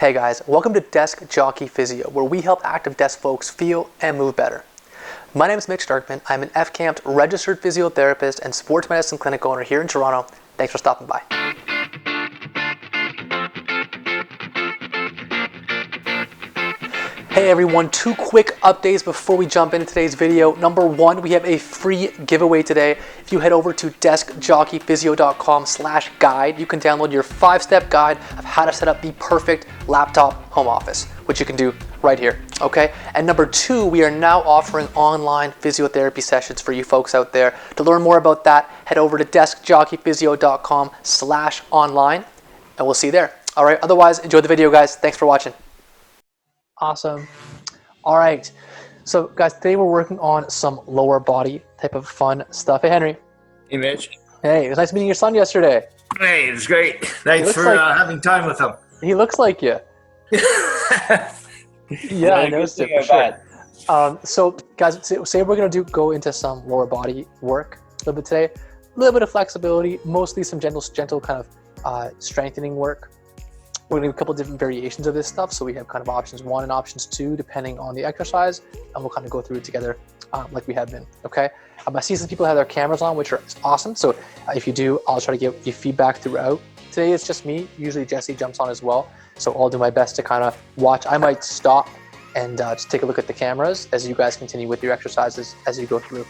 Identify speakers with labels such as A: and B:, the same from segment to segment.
A: Hey guys, welcome to Desk Jockey Physio, where we help active desk folks feel and move better. My name is Starkman. I'm an FCAMP registered physiotherapist and sports medicine clinic owner here in Toronto. Thanks for stopping by. Hey everyone, two quick updates before we jump into today's video. Number one, we have a free giveaway today. If you head over to deskjockeyphysio.com/guide, you can download your 5-step guide of how to set up the perfect laptop home office, which you can do right here, okay? And number two, we are now offering online physiotherapy sessions for you folks out there. To learn more about that, head over to deskjockeyphysio.com/online, and we'll see you there. All right, otherwise, enjoy the video, guys. Thanks for watching. Awesome. All right. So guys, today we're working on some lower body type of fun stuff. Hey, Henry.
B: Hey, Mitch.
A: Hey, it was nice meeting your son yesterday.
B: Hey, it was great. Thanks for having time with him.
A: He looks like you. Yeah, I noticed it for sure. So guys, say we're going to go into some lower body work a little bit today. A little bit of flexibility, mostly some gentle kind of strengthening work. We're going to do a couple different variations of this stuff. So we have kind of options 1 and options 2, depending on the exercise. And we'll kind of go through it together like we have been, okay? I see some people have their cameras on, which are awesome. So if you do, I'll try to give you feedback throughout. Today it's just me. Usually Jesse jumps on as well. So I'll do my best to kind of watch. I might stop and just take a look at the cameras as you guys continue with your exercises as you go through.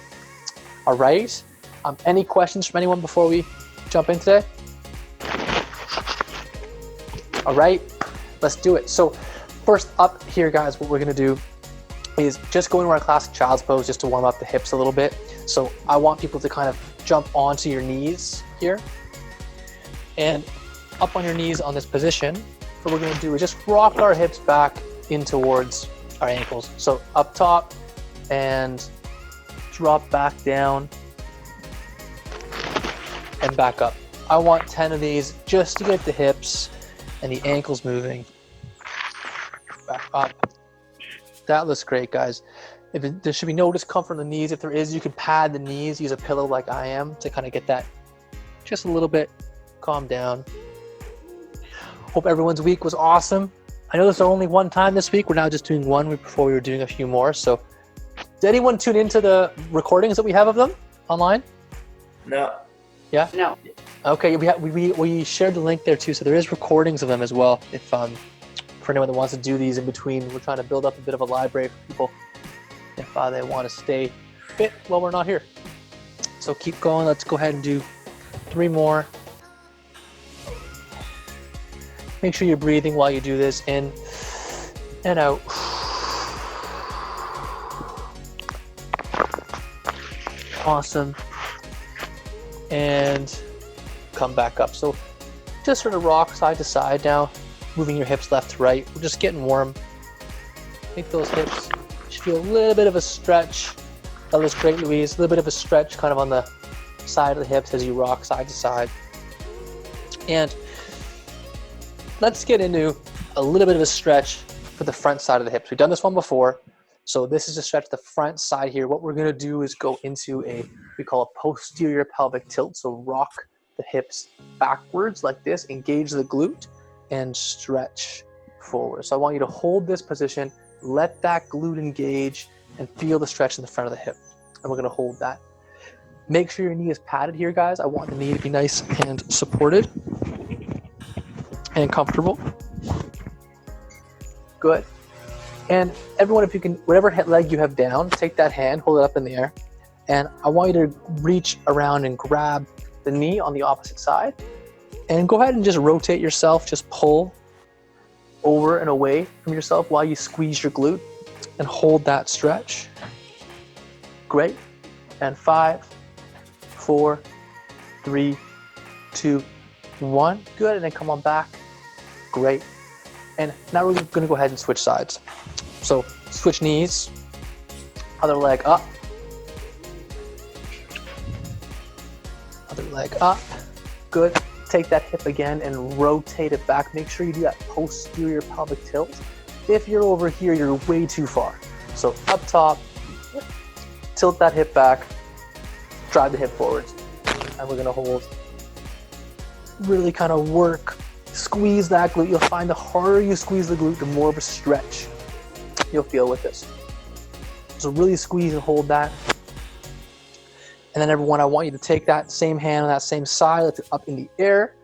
A: All right. Any questions from anyone before we jump in today? All right, let's do it. So first up here, guys, what we're gonna do is just go into our classic child's pose just to warm up the hips a little bit. So I want people to kind of jump onto your knees here and up on your knees on this position. What we're gonna do is just rock our hips back in towards our ankles. So up top and drop back down and back up. I want 10 of these just to get the hips and the ankles moving back up. That looks great, guys. There should be no discomfort in the knees. If there is, you can pad the knees, use a pillow like I am to kind of get that just a little bit calm down. Hope everyone's week was awesome. I know there's only one time this week. We're now just doing one before we were doing a few more. So did anyone tune into the recordings that we have of them online?
B: No.
A: Yeah?
C: No.
A: Okay, we shared the link there too, so there is recordings of them as well. If for anyone that wants to do these in between, we're trying to build up a bit of a library for people if they want to stay fit while we're not here. So keep going. Let's go ahead and do 3 more. Make sure you're breathing while you do this, in and out. Awesome. And come back up. So just sort of rock side to side now, moving your hips left to right. We're just getting warm. Make those hips just feel a little bit of a stretch. That looks great, Louise. A little bit of a stretch kind of on the side of the hips as you rock side to side. And let's get into a little bit of a stretch for the front side of the hips. We've done this one before. So this is to stretch the front side here. What we're going to do is go into we call a posterior pelvic tilt. So rock the hips backwards like this, engage the glute, and stretch forward. So I want you to hold this position, let that glute engage, and feel the stretch in the front of the hip. And we're going to hold that. Make sure your knee is padded here, guys. I want the knee to be nice and supported and comfortable. Good. And everyone, if you can, whatever leg you have down, take that hand, hold it up in the air. And I want you to reach around and grab the knee on the opposite side. And go ahead and just rotate yourself, just pull over and away from yourself while you squeeze your glute and hold that stretch. Great. And 5, 4, 3, 2, 1. Good. And then come on back. Great. And now we're going to go ahead and switch sides. So switch knees, other leg up, other leg up. Good. Take that hip again and rotate it back. Make sure you do that posterior pelvic tilt. If you're over here, you're way too far. So up top, tilt that hip back, drive the hip forwards. And we're going to hold, really kind of work Squeeze that glute. You'll find the harder you squeeze the glute, the more of a stretch you'll feel with this. So really squeeze and hold that. And then everyone, I want you to take that same hand on that same side, lift it up in the air.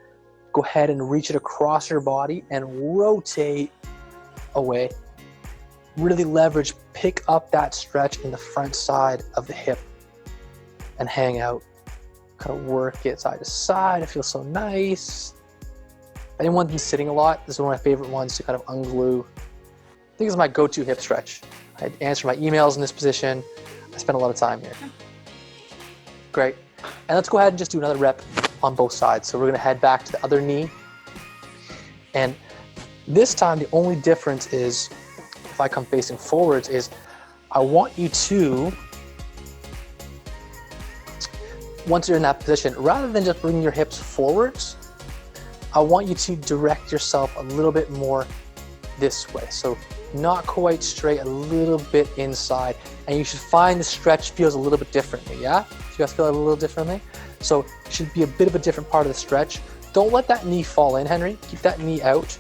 A: Go ahead and reach it across your body and rotate away. Really leverage, pick up that stretch in the front side of the hip and hang out. Kind of work it side to side. It feels so nice. If anyone's been sitting a lot, this is one of my favorite ones to kind of unglue. I think it's my go-to hip stretch. I answer my emails in this position. I spend a lot of time here. Great. And let's go ahead and just do another rep on both sides. So we're going to head back to the other knee. And this time, the only difference is, if I come facing forwards, is I want you to, once you're in that position, rather than just bringing your hips forwards, I want you to direct yourself a little bit more this way. So not quite straight, a little bit inside. And you should find the stretch feels a little bit differently, yeah? Do you guys feel it a little differently? So it should be a bit of a different part of the stretch. Don't let that knee fall in, Henry. Keep that knee out.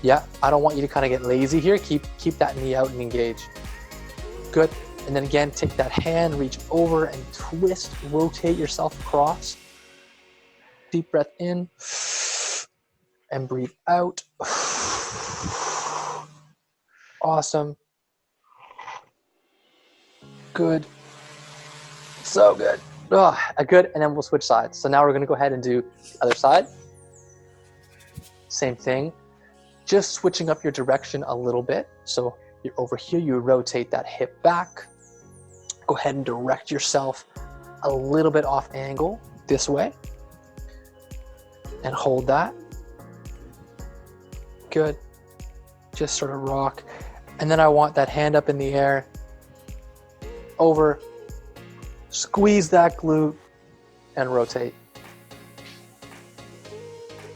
A: Yeah, I don't want you to kind of get lazy here. Keep that knee out and engage. Good. And then again, take that hand, reach over and twist, rotate yourself across. Deep breath in and breathe out. Awesome. Good. So good. Oh, good. And then we'll switch sides. So now we're going to go ahead and do the other side. Same thing. Just switching up your direction a little bit. So you're over here, you rotate that hip back. Go ahead and direct yourself a little bit off angle this way. And hold that. Good. Just sort of rock. And then I want that hand up in the air. Over. Squeeze that glute and rotate.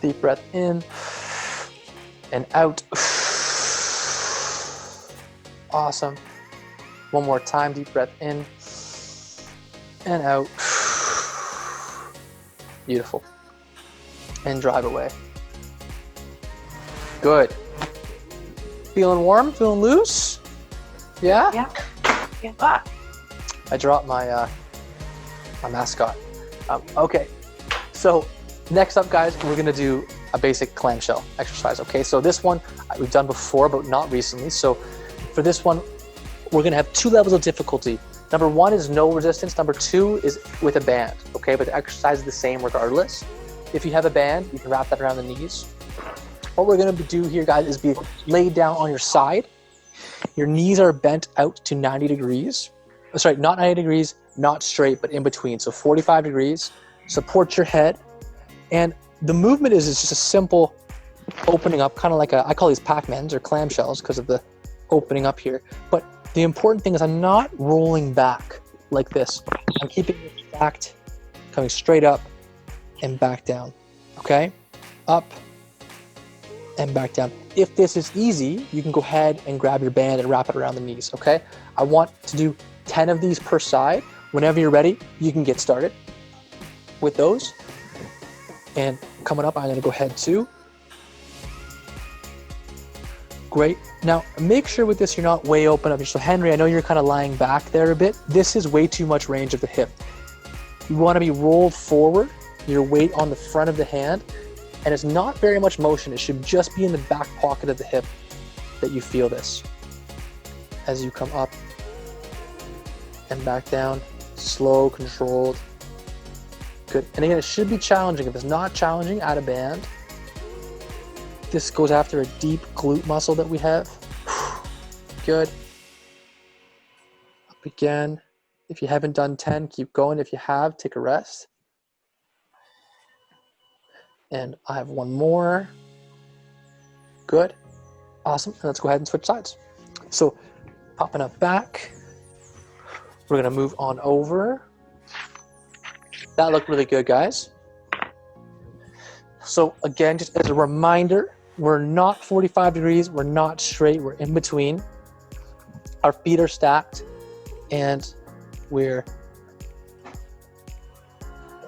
A: Deep breath in and out. Awesome. One more time, deep breath in and out. Beautiful. And drive away. Good. Feeling warm? Feeling loose? Yeah?
C: Yeah.
A: Ah. I dropped my my mascot. Okay, so next up, guys, we're gonna do a basic clamshell exercise. Okay, so this one we've done before, but not recently. So for this one, we're gonna have 2 levels of difficulty. Number 1 is no resistance. Number 2 is with a band. Okay, but the exercise is the same regardless. If you have a band, you can wrap that around the knees. What we're gonna do here, guys, is be laid down on your side. Your knees are bent out to 90 degrees. Sorry, not 90 degrees, not straight, but in between. So 45 degrees, support your head. And the movement is just a simple opening up, kind of like I call these Pac-Mans or clamshells because of the opening up here. But the important thing is I'm not rolling back like this. I'm keeping it stacked, coming straight up and back down, okay? Up and back down. If this is easy, you can go ahead and grab your band and wrap it around the knees, okay? I want to do 10 of these per side. Whenever you're ready, you can get started with those. And coming up, I'm gonna go ahead too. Great. Now, make sure with this, you're not way open up. So Henry, I know you're kind of lying back there a bit. This is way too much range of the hip. You wanna be rolled forward, your weight on the front of the hand, and it's not very much motion. It should just be in the back pocket of the hip that you feel this. As you come up and back down, slow, controlled. Good. And again, it should be challenging. If it's not challenging, add a band. This goes after a deep glute muscle that we have. Good. Up again. If you haven't done 10, keep going. If you have, take a rest. And I have one more. Good. Awesome. And let's go ahead and switch sides. So popping up back. We're gonna move on over. That looked really good, guys. So again, just as a reminder, we're not 45 degrees, we're not straight, we're in between. Our feet are stacked and we're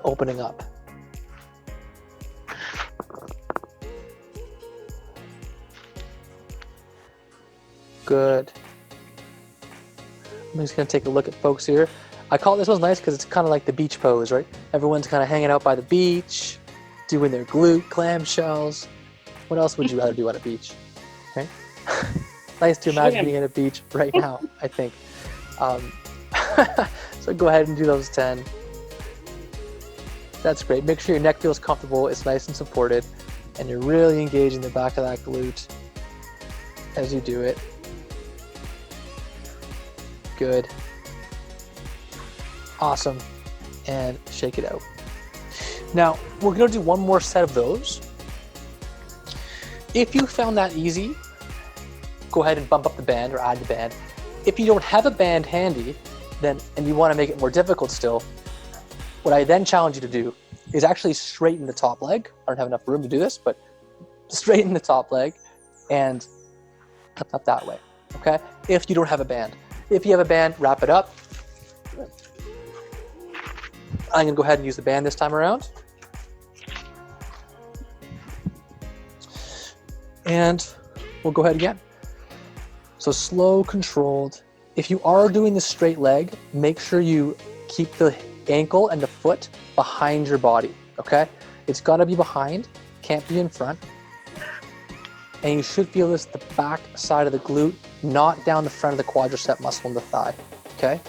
A: opening up. Good. I'm just gonna take a look at folks here. I call this one's nice because it's kind of like the beach pose, right? Everyone's kind of hanging out by the beach, doing their glute clamshells. What else would you rather do on a beach? Right? Nice to imagine being at a beach right now, I think. So go ahead and do those 10. That's great. Make sure your neck feels comfortable, it's nice and supported, and you're really engaging the back of that glute as you do it. Good. Awesome. And shake it out. Now, we're going to do one more set of those. If you found that easy, go ahead and bump up the band or add the band. If you don't have a band handy, and you want to make it more difficult still, what I then challenge you to do is actually straighten the top leg. I don't have enough room to do this, but straighten the top leg and up that way, okay? If you don't have a band. If you have a band, wrap it up. I'm gonna go ahead and use the band this time around. And we'll go ahead again. So slow, controlled. If you are doing the straight leg, make sure you keep the ankle and the foot behind your body, okay? It's gotta be behind, can't be in front. And you should feel this the back side of the glute, not down the front of the quadricep muscle in the thigh, okay?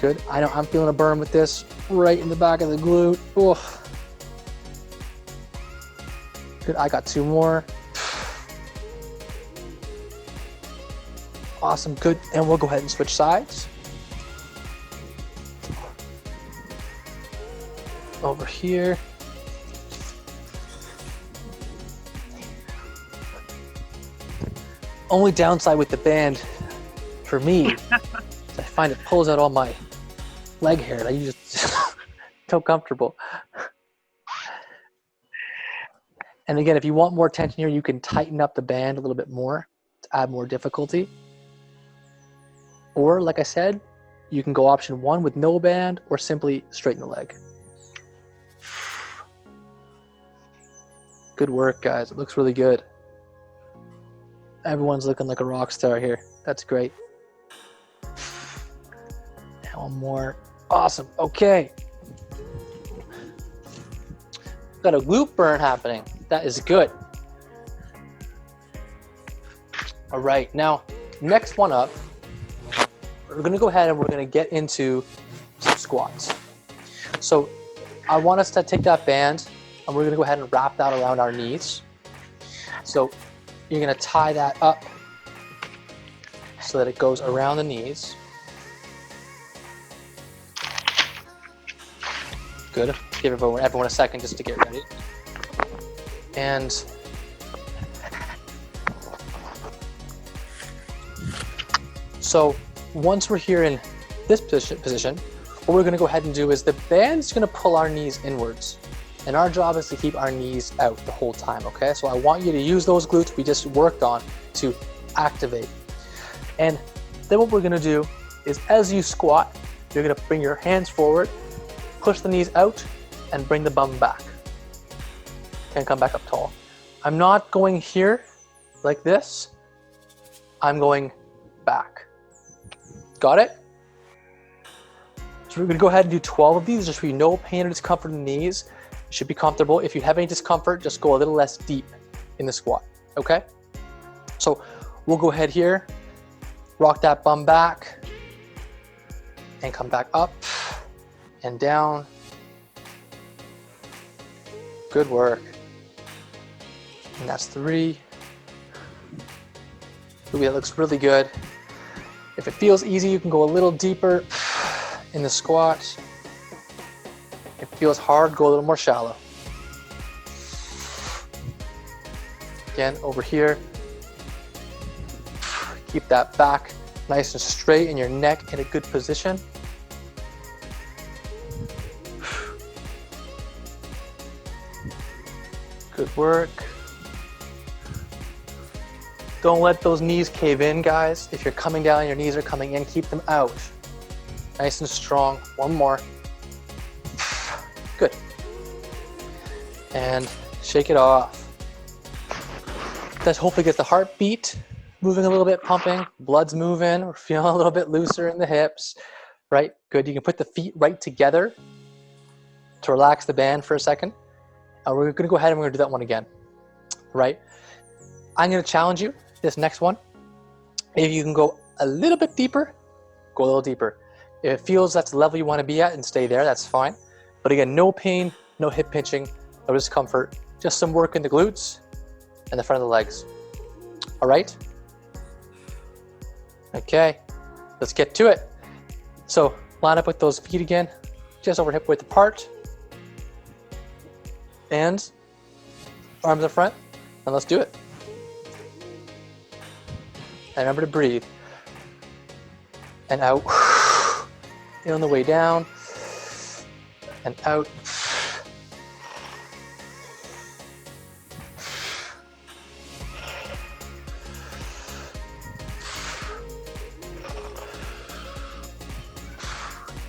A: Good. I know I'm feeling a burn with this right in the back of the glute. Oof. Good. I got 2 more. Awesome. Good. And we'll go ahead and switch sides. Over here. Only downside with the band for me is I find it pulls out all my leg hair and I just so comfortable. And again, if you want more tension here, you can tighten up the band a little bit more to add more difficulty. Or like I said, you can go option 1 with no band or simply straighten the leg. Good work, guys. It looks really good. Everyone's looking like a rock star here. That's great. And one more. Awesome. Okay. Got a glute burn happening. That is good. All right. Now, next one up, we're going to go ahead and we're going to get into some squats. So I want us to take that band and we're going to go ahead and wrap that around our knees. So you're going to tie that up so that it goes around the knees. Good. Give everyone a second just to get ready. And so once we're here in this position, what we're going to go ahead and do is the band's going to pull our knees inwards. And our job is to keep our knees out the whole time, okay? So I want you to use those glutes we just worked on to activate. And then what we're gonna do is as you squat, you're gonna bring your hands forward, push the knees out, and bring the bum back. And come back up tall. I'm not going here like this. I'm going back. Got it? So we're gonna go ahead and do 12 of these, just so you no pain or discomfort in the knees. Should be comfortable. If you have any discomfort, just go a little less deep in the squat, okay? So we'll go ahead here, rock that bum back, and come back up and down. Good work. And that's 3. Ooh, that looks really good. If it feels easy, you can go a little deeper in the squat. If it feels hard, go a little more shallow. Again, over here. Keep that back nice and straight and your neck in a good position. Good work. Don't let those knees cave in, guys. If you're coming down, your knees are coming in, keep them out. Nice and strong. One more. Good. And shake it off. That hopefully gets the heartbeat moving a little bit, pumping, blood's moving, we're feeling a little bit looser in the hips, right? Good. You can put the feet right together to relax the band for a second. And we're gonna go ahead and we're gonna do that one again, right? I'm gonna challenge you, this next one. If you can go a little bit deeper, go a little deeper. If it feels that's the level you wanna be at and stay there, that's fine. But again, no pain, no hip pinching, no discomfort, just some work in the glutes and the front of the legs. All right? Okay, let's get to it. So line up with those feet again, just over hip width apart. And arms in front, and let's do it. And remember to breathe. And out. In on the way down. And out.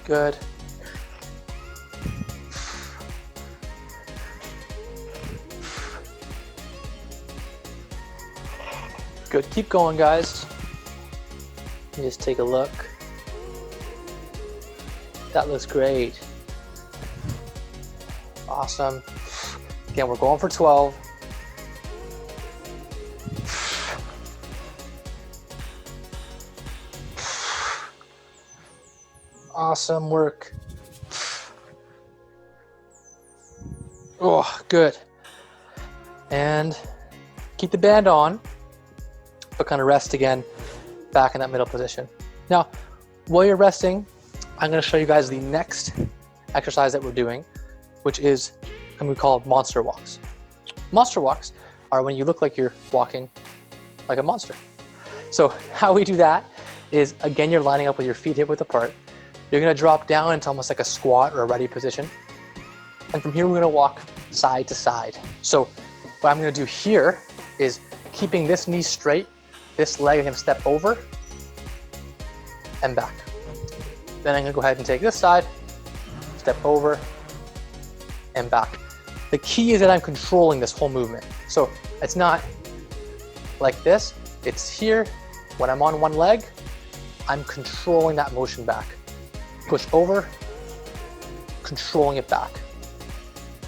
A: Good. Good. Keep going, guys. Let me just take a look. That looks great. Awesome. Again, we're going for 12. Awesome work. Oh, good. And keep the band on, but kind of rest again back in that middle position. Now, while you're resting, I'm going to show you guys the next exercise that we're doing, which is what we call monster walks. Monster walks are when you look like you're walking like a monster. So how we do that is, again, you're lining up with your feet hip width apart. You're going to drop down into almost like a squat or a ready position. And from here, we're going to walk side to side. So what I'm going to do here is keeping this knee straight, this leg I'm going to step over and back. Then I'm going to go ahead and take this side, step over and back. The key is that I'm controlling this whole movement. So it's not like this, it's here. When I'm on one leg, I'm controlling that motion back. Push over, controlling it back.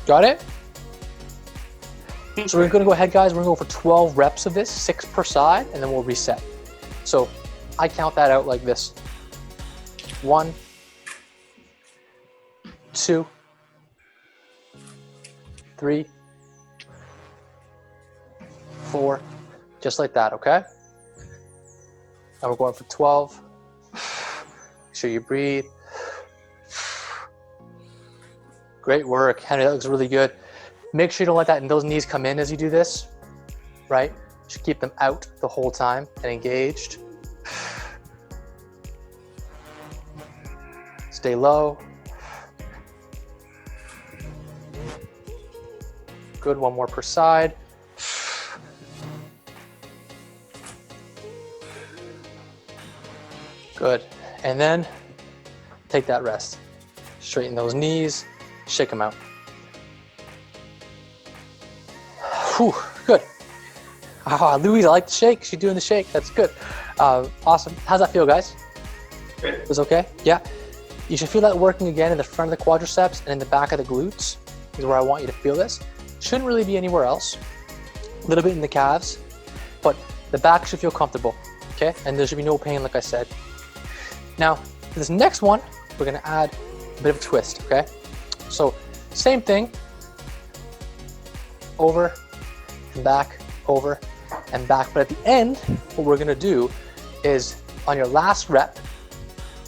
A: Got it? So we're gonna go ahead, guys, we're gonna go for 12 reps of this, 6 per side, and then we'll reset. So I count that out like this. 1, 2, 3, 4, just like that, okay? Now we're going for 12. Make sure you breathe. Great work, Henry, that looks really good. Make sure you don't let those knees come in as you do this, right? You should keep them out the whole time and engaged. Stay low. Good, one more per side. Good, and then take that rest. Straighten those knees, shake them out. Whew, good. Louise, I like the shake. She's doing the shake. That's good. Awesome. How's that feel, guys?
B: Good.
A: It was okay? Yeah. You should feel that working again in the front of the quadriceps and in the back of the glutes is where I want you to feel this. Shouldn't really be anywhere else. A little bit in the calves, but the back should feel comfortable, okay? And there should be no pain, like I said. Now, for this next one, we're gonna add a bit of a twist, okay? So, same thing, over and back, over and back. But at the end, what we're gonna do is on your last rep,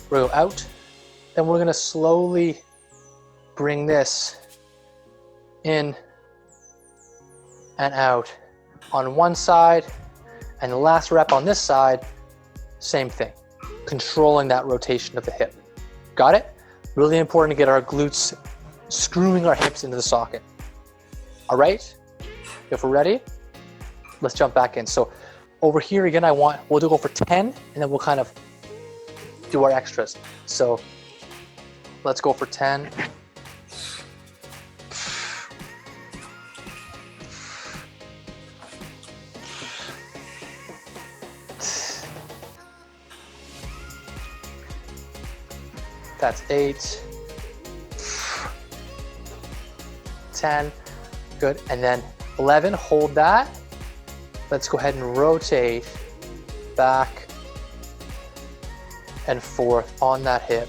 A: we'll go out, then we're gonna slowly bring this in and out on one side, and the last rep on this side, same thing, controlling that rotation of the hip. Got it? Really important to get our glutes screwing our hips into the socket. All right, if we're ready, let's jump back in. So over here again, we'll go for 10, and then we'll kind of do our extras. So let's go for 10. That's 8. 10. Good. And then 11. Hold that. Let's go ahead and rotate back and forth on that hip.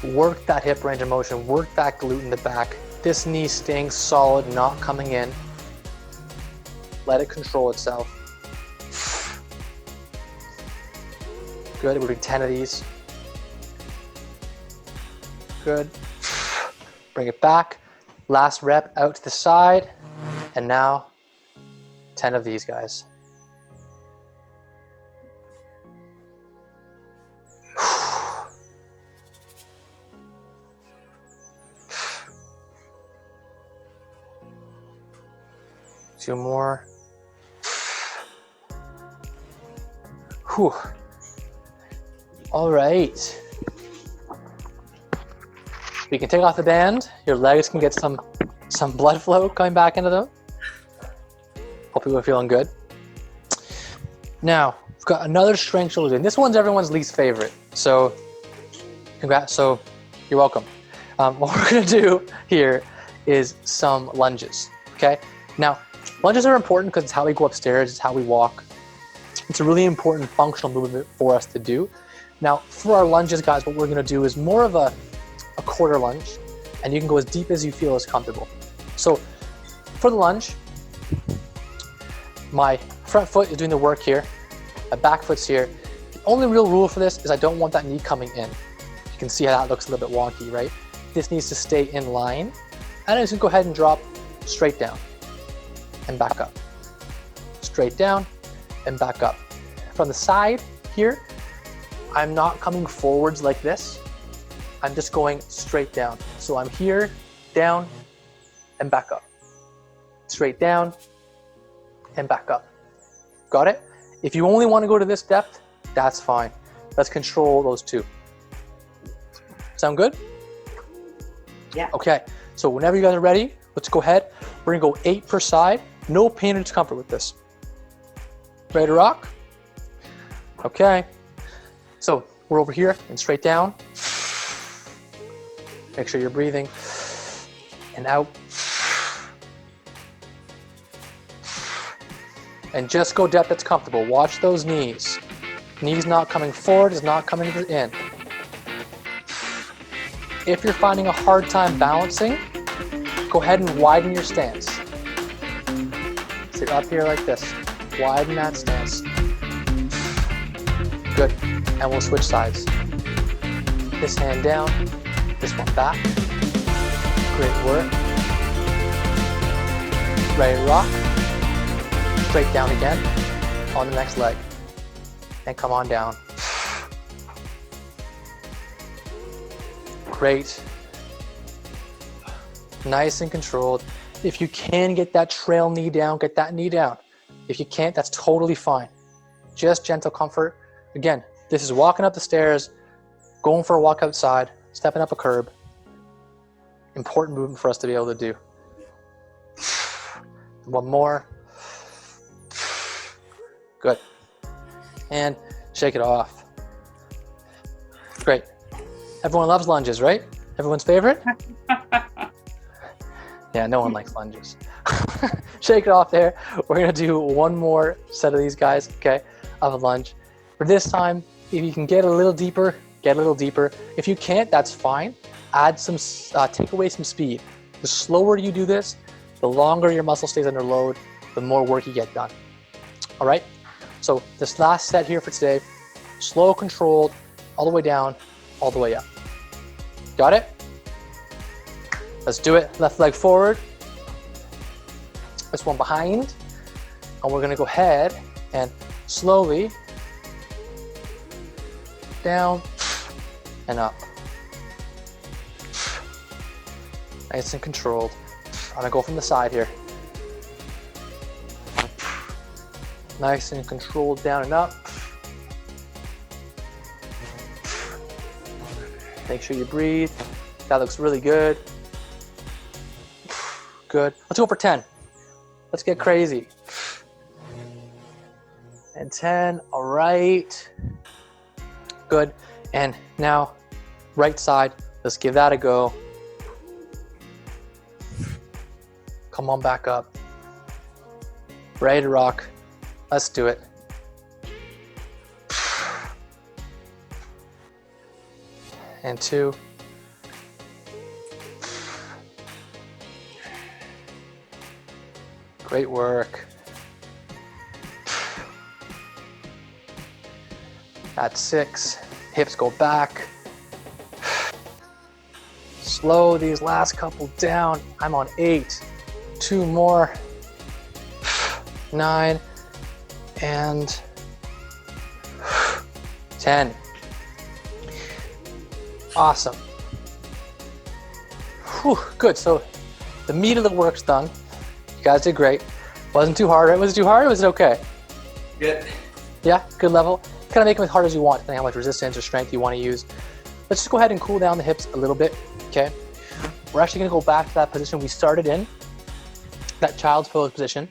A: Work that hip range of motion. Work that glute in the back. This knee staying solid, not coming in. Let it control itself. Good. We're doing 10 of these. Good. Bring it back. Last rep out to the side. And now 10 of these, guys. Two more. Whew. All right. We can take off the band. Your legs can get some blood flow coming back into them. Hope you are feeling good. Now, we've got another strength shoulder. And this one's everyone's least favorite. So, congrats. So, you're welcome. What we're gonna do here is some lunges, okay? Now, lunges are important because it's how we go upstairs, it's how we walk. It's a really important functional movement for us to do. Now, for our lunges, guys, what we're gonna do is more of a quarter lunge, and you can go as deep as you feel is comfortable. So, for the lunge, my front foot is doing the work here, my back foot's here. The only real rule for this is I don't want that knee coming in. You can see how that looks a little bit wonky, right? This needs to stay in line, and I'm just gonna go ahead and drop straight down and back up. Straight down and back up. From the side here, I'm not coming forwards like this. I'm just going straight down. So I'm here, down, and back up. Straight down, and back up. Got it? If you only want to go to this depth, that's fine. Let's control those two. Sound good?
C: Yeah.
A: Okay, so whenever you guys are ready, let's go ahead. We're gonna go 8 per side. No pain or discomfort with this. Ready to rock? Okay. So we're over here and straight down. Make sure you're breathing. And out. And just go depth that's comfortable. Watch those knees. Knees not coming forward is not coming in. If you're finding a hard time balancing, go ahead and widen your stance. Sit up here like this. Widen that stance. Good. And we'll switch sides. This hand down, this one back. Great work. Ready to rock. Straight down again on the next leg. And come on down. Great. Nice and controlled. If you can get that trail knee down, get that knee down. If you can't, that's totally fine. Just gentle comfort. Again, this is walking up the stairs, going for a walk outside, stepping up a curb. Important movement for us to be able to do. One more. Good. And shake it off. Great. Everyone loves lunges, right? Everyone's favorite? Yeah, no one likes lunges. Shake it off there. We're gonna do one more set of these guys, okay, of a lunge. For this time, if you can get a little deeper, get a little deeper. If you can't, that's fine. Add some, take away some speed. The slower you do this, the longer your muscle stays under load, the more work you get done. All right? So this last set here for today, slow, controlled, all the way down, all the way up. Got it? Let's do it. Left leg forward. This one behind. And we're gonna go ahead and slowly down and up. Nice and controlled. I'm gonna go from the side here. Nice and controlled down and up. Make sure you breathe. That looks really good. Good. Let's go for 10. Let's get crazy. And 10, all right. Good. And now Right side, let's give that a go. Come on back up. Ready to rock. Let's do it. And 2. Great work. That's 6. Hips go back. Slow these last couple down. I'm on 8. 2 more. 9 and 10. Awesome. Whew, good. So the meat of the work's done. You guys did great. Wasn't too hard, right? Was it too hard or was it okay?
B: Good.
A: Yeah, good level. Kind of make them as hard as you want, depending on how much resistance or strength you want to use. Let's just go ahead and cool down the hips a little bit, okay? We're actually gonna go back to that position we started in, that child's pose position.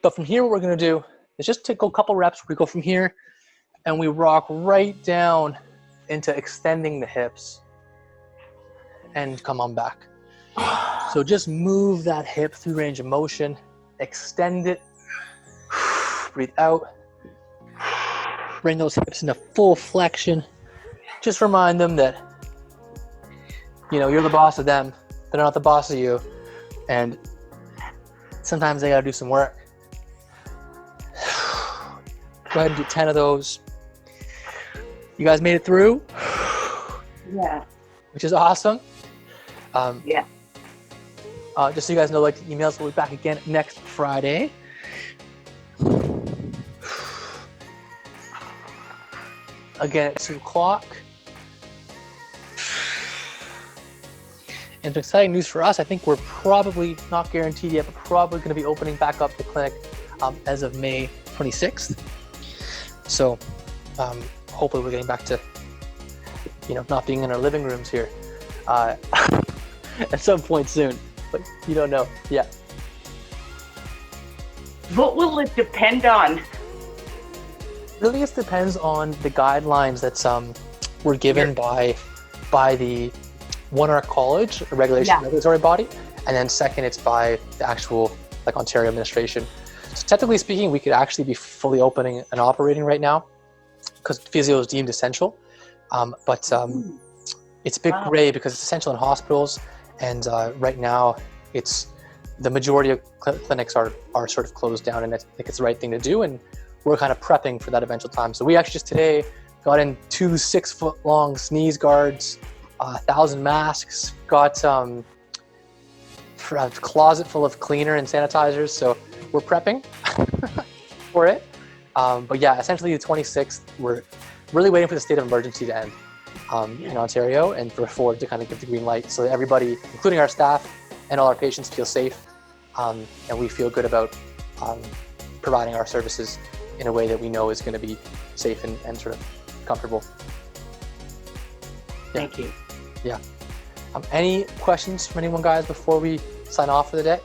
A: But from here, what we're gonna do is just take a couple reps. We go from here and we rock right down into extending the hips and come on back. So just move that hip through range of motion, extend it, breathe out, bring those hips into full flexion. Just remind them that, you know, you're the boss of them, they're not the boss of you, and sometimes they gotta do some work. Go ahead and do 10 of those. You guys made it through?
C: Yeah.
A: Which is awesome.
C: Yeah.
A: Just so you guys know, like, the emails will be back again next Friday. Again at 2 o'clock. And some exciting news for us, I think we're probably, not guaranteed yet, but probably going to be opening back up the clinic as of May 26th. So hopefully we're getting back to, you know, not being in our living rooms here at some point soon, but you don't know. Yeah.
C: What will it depend on?
A: Really, it depends on the guidelines that's were given by the one, our college, a regulatory body, and then second, it's by the actual Ontario administration. So technically speaking, we could actually be fully opening and operating right now because physio is deemed essential. But it's a bit gray because it's essential in hospitals, and right now it's the majority of clinics are sort of closed down, and I think it's the right thing to do, and we're kind of prepping for that eventual time. So we actually just today got in 2 6-foot-long sneeze guards, 1,000 masks, got a closet full of cleaner and sanitizers. So we're prepping for it. But yeah, essentially the 26th, we're really waiting for the state of emergency to end in Ontario, and for Ford to kind of give the green light so that everybody, including our staff and all our patients, feel safe, and we feel good about providing our services in a way that we know is going to be safe and sort of comfortable.
C: Thank you.
A: Yeah. Any questions from anyone, guys, before we sign off for the day?